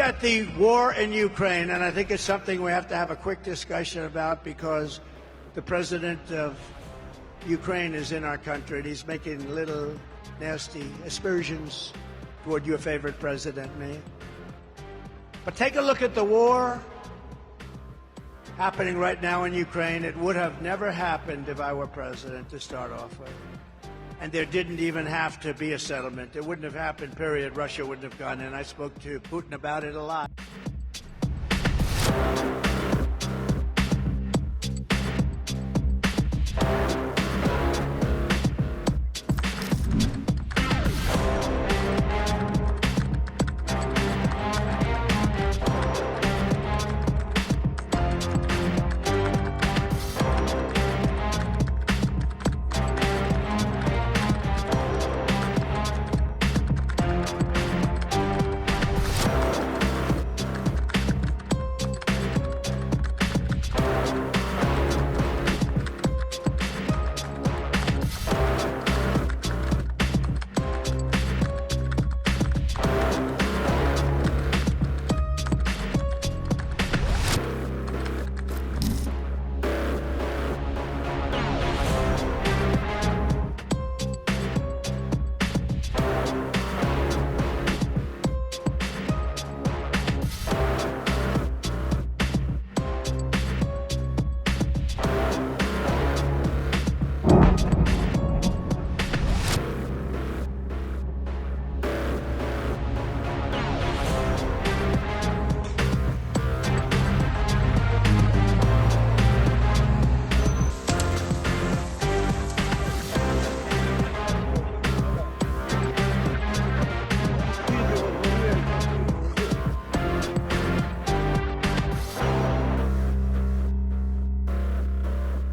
at the war in Ukraine, and I think it's something we have to have a quick discussion about because the president of Ukraine is in our country and he's making little nasty aspersions toward your favorite president, me. But take a look at the war happening right now in Ukraine. It would have never happened if I were president to start off with. And there didn't even have to be a settlement. It wouldn't have happened, period. Russia wouldn't have gone in. I spoke to Putin about it a lot.